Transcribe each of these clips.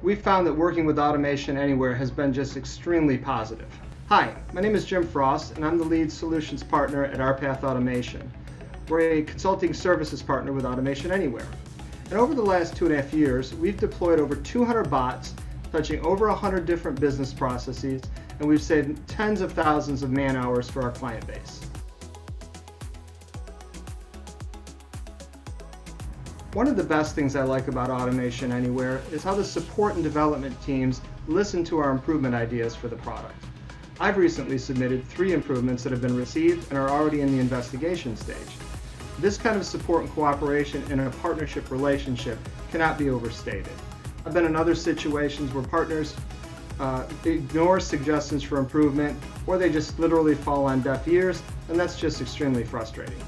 we found that working with Automation Anywhere has been just extremely positive. Hi, my name is Jim Frost, and I'm the lead solutions partner at RPath Automation. We're a consulting services partner with Automation Anywhere. And over the last 2.5 years, we've deployed over 200 bots, touching over 100 different business processes, and we've saved tens of thousands of man-hours for our client base. One of the best things I like about Automation Anywhere is how the support and development teams listen to our improvement ideas for the product. I've recently submitted 3 improvements that have been received and are already in the investigation stage. This kind of support and cooperation in a partnership relationship cannot be overstated. I've been in other situations where partners ignore suggestions for improvement, or they just literally fall on deaf ears, and that's just extremely frustrating.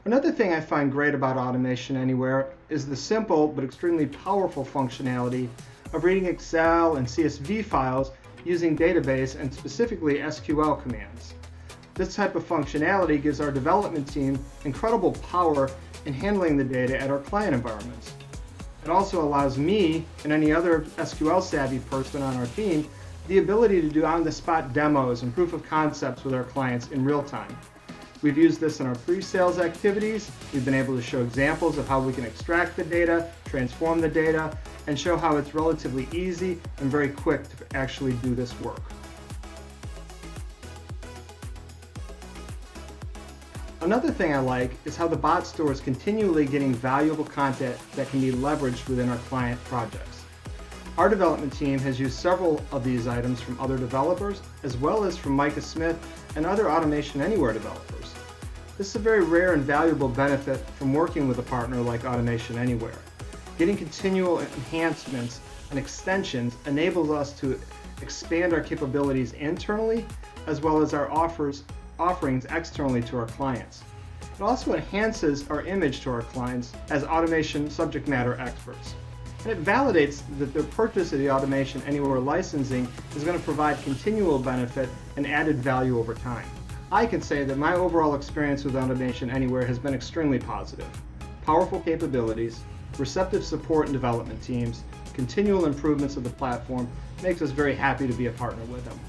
Another thing I find great about Automation Anywhere is the simple but extremely powerful functionality of reading Excel and CSV files using database and specifically SQL commands. This type of functionality gives our development team incredible power in handling the data at our client environments. It also allows me and any other SQL savvy person on our team the ability to do on-the-spot demos and proof of concepts with our clients in real time. We've used this in our pre-sales activities. We've been able to show examples of how we can extract the data, transform the data, and show how it's relatively easy and very quick to actually do this work. Another thing I like is how the bot store is continually getting valuable content that can be leveraged within our client projects. Our development team has used several of these items from other developers, as well as from Micah Smith and other Automation Anywhere developers. This is a very rare and valuable benefit from working with a partner like Automation Anywhere. Getting continual enhancements and extensions enables us to expand our capabilities internally, as well as our offerings externally to our clients. It also enhances our image to our clients as automation subject matter experts. And it validates that the purchase of the Automation Anywhere licensing is going to provide continual benefit and added value over time. I can say that my overall experience with Automation Anywhere has been extremely positive. Powerful capabilities, receptive support and development teams, continual improvements of the platform makes us very happy to be a partner with them.